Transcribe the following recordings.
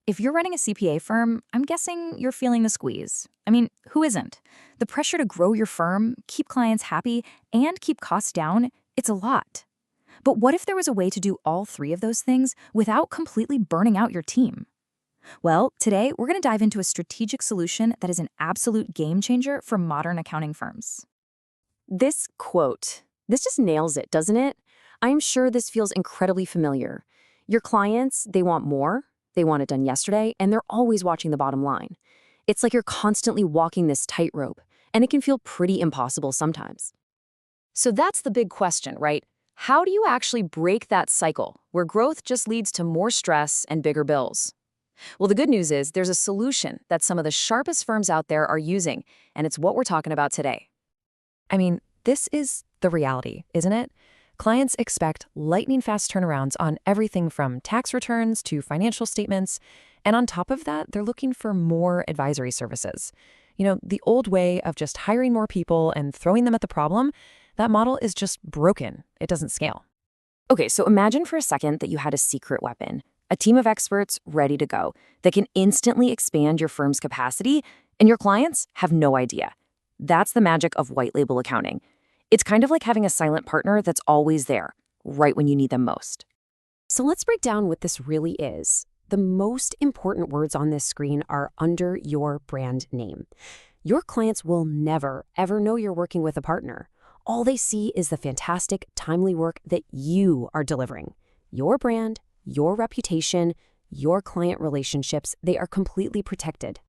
If you're running a CPA firm, I'm guessing you're feeling the squeeze. I mean, who isn't? The pressure to grow your firm, keep clients happy, and keep costs down, it's a lot. But what if there was a way to do all three of those things without completely burning out your team? Well, today we're going to dive into a strategic solution that is an absolute game changer for modern accounting firms. This just nails it, doesn't it? I'm sure this feels incredibly familiar. Your clients, they want more, they want it done yesterday, and they're always watching the bottom line. It's like you're constantly walking this tightrope, and it can feel pretty impossible sometimes. So that's the big question, right? How do you actually break that cycle where growth just leads to more stress and bigger bills? Well, the good news is there's a solution that some of the sharpest firms out there are using, and it's what we're talking about today. I mean, this is the reality, isn't it? Clients expect lightning-fast turnarounds on everything from tax returns to financial statements, and on top of that, they're looking for more advisory services. You know, the old way of just hiring more people and throwing them at the problem, that model is just broken. It doesn't scale. Okay, so imagine for a second that you had a secret weapon, a team of experts ready to go that can instantly expand your firm's capacity, and your clients have no idea. That's the magic of white label accounting. It's kind of like having a silent partner that's always there, right when you need them most. So let's break down what this really is. The most important words on this screen are under your brand name. Your clients will never, ever know you're working with a partner. All they see is the fantastic, timely work that you are delivering. Your brand, your reputation, your client relationships, they are completely protected.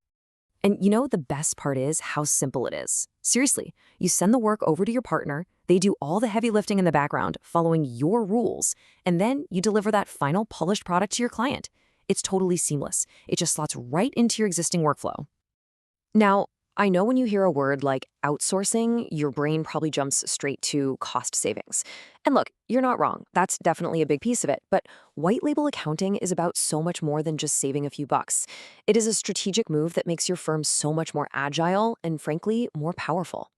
And you know, the best part is how simple it is. Seriously, you send the work over to your partner, they do all the heavy lifting in the background, following your rules, and then you deliver that final polished product to your client. It's totally seamless. It just slots right into your existing workflow. Now, I know when you hear a word like outsourcing, your brain probably jumps straight to cost savings. And look, you're not wrong. That's definitely a big piece of it. But white label accounting is about so much more than just saving a few bucks. It is a strategic move that makes your firm so much more agile and, frankly, more powerful.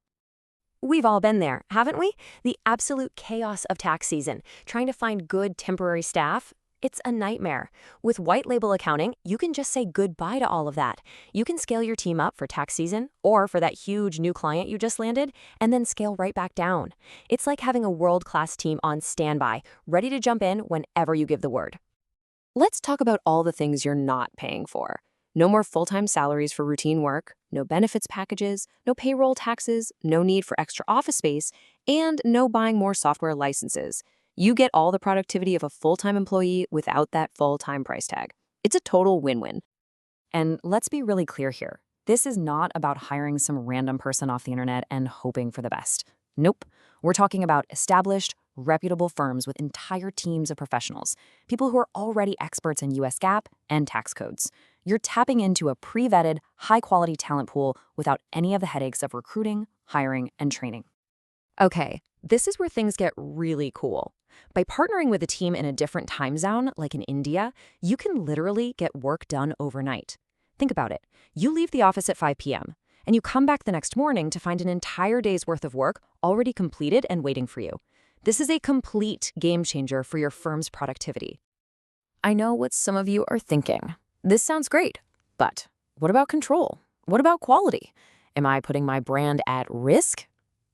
We've all been there, haven't we? The absolute chaos of tax season, trying to find good temporary staff. It's a nightmare. With white label accounting, you can just say goodbye to all of that. You can scale your team up for tax season or for that huge new client you just landed, and then scale right back down. It's like having a world-class team on standby, ready to jump in whenever you give the word. Let's talk about all the things you're not paying for. No more full-time salaries for routine work, no benefits packages, no payroll taxes, no need for extra office space, and no buying more software licenses. You get all the productivity of a full-time employee without that full-time price tag. It's a total win-win. And let's be really clear here. This is not about hiring some random person off the internet and hoping for the best. Nope. We're talking about established, reputable firms with entire teams of professionals, people who are already experts in US GAAP and tax codes. You're tapping into a pre-vetted, high-quality talent pool without any of the headaches of recruiting, hiring, and training. Okay, this is where things get really cool. By partnering with a team in a different time zone, like in India, you can literally get work done overnight. Think about it. You leave the office at 5 p.m., and you come back the next morning to find an entire day's worth of work already completed and waiting for you. This is a complete game changer for your firm's productivity. I know what some of you are thinking. This sounds great, but what about control? What about quality? Am I putting my brand at risk?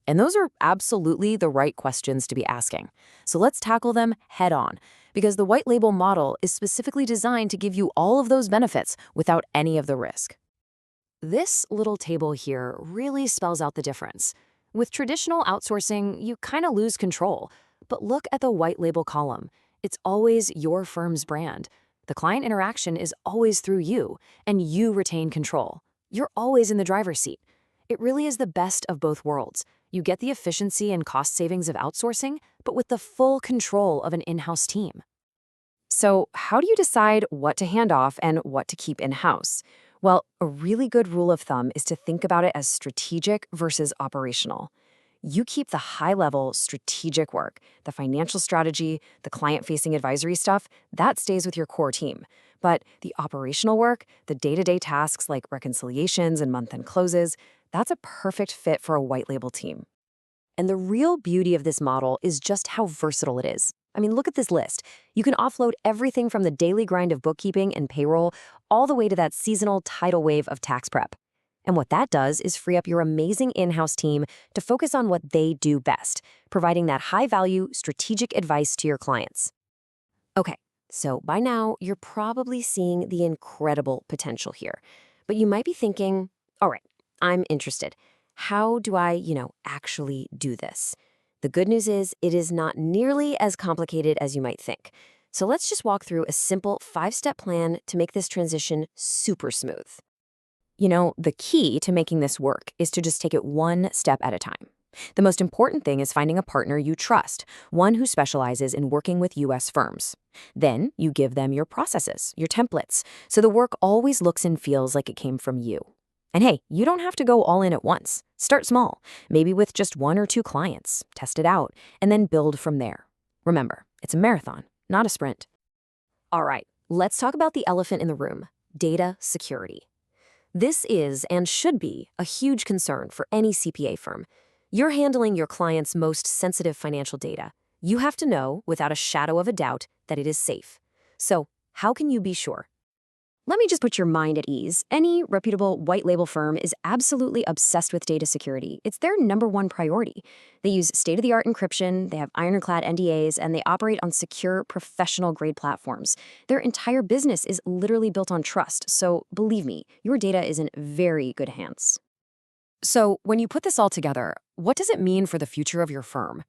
And those are absolutely the right questions to be asking. So let's tackle them head on, because the white label model is specifically designed to give you all of those benefits without any of the risk. This little table here really spells out the difference. With traditional outsourcing, you kind of lose control. But look at the white label column. It's always your firm's brand. The client interaction is always through you, and you retain control. You're always in the driver's seat. It really is the best of both worlds. You get the efficiency and cost savings of outsourcing, but with the full control of an in-house team. So how do you decide what to hand off and what to keep in-house? Well, a really good rule of thumb is to think about it as strategic versus operational. You keep the high-level strategic work, the financial strategy, the client-facing advisory stuff, that stays with your core team. But the operational work, the day-to-day tasks like reconciliations and month-end closes, that's a perfect fit for a white label team. And the real beauty of this model is just how versatile it is. I mean, look at this list. You can offload everything from the daily grind of bookkeeping and payroll all the way to that seasonal tidal wave of tax prep. And what that does is free up your amazing in-house team to focus on what they do best, providing that high-value, strategic advice to your clients. Okay, so by now, you're probably seeing the incredible potential here. But you might be thinking, all right, I'm interested. How do I, actually do this? The good news is it is not nearly as complicated as you might think. So let's just walk through a simple 5-step plan to make this transition super smooth. The key to making this work is to just take it one step at a time. The most important thing is finding a partner you trust, one who specializes in working with U.S. firms. Then you give them your processes, your templates, so the work always looks and feels like it came from you. And hey, you don't have to go all in at once. Start small, maybe with just 1 or 2 clients, test it out, and then build from there. Remember, it's a marathon, not a sprint. All right, let's talk about the elephant in the room, data security. This is and should be a huge concern for any CPA firm. You're handling your client's most sensitive financial data. You have to know, without a shadow of a doubt, that it is safe. So, how can you be sure? Let me just put your mind at ease. Any reputable white label firm is absolutely obsessed with data security. It's their #1 priority. They use state-of-the-art encryption, they have ironclad NDAs, and they operate on secure, professional-grade platforms. Their entire business is literally built on trust, so believe me, your data is in very good hands. So, when you put this all together, what does it mean for the future of your firm?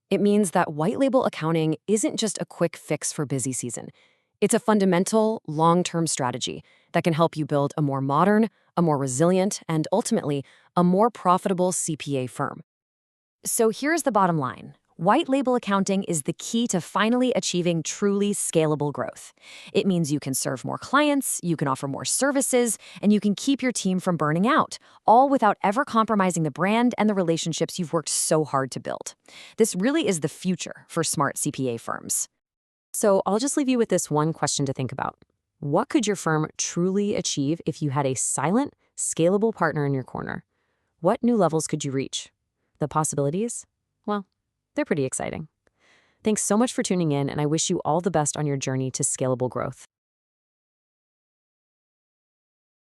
It means that white label accounting isn't just a quick fix for busy season. It's a fundamental, long-term strategy that can help you build a more modern, a more resilient, and ultimately, a more profitable CPA firm. So here's the bottom line. White label accounting is the key to finally achieving truly scalable growth. It means you can serve more clients, you can offer more services, and you can keep your team from burning out, all without ever compromising the brand and the relationships you've worked so hard to build. This really is the future for smart CPA firms. So I'll just leave you with this one question to think about. What could your firm truly achieve if you had a silent, scalable partner in your corner? What new levels could you reach? The possibilities? Well, they're pretty exciting. Thanks so much for tuning in, and I wish you all the best on your journey to scalable growth.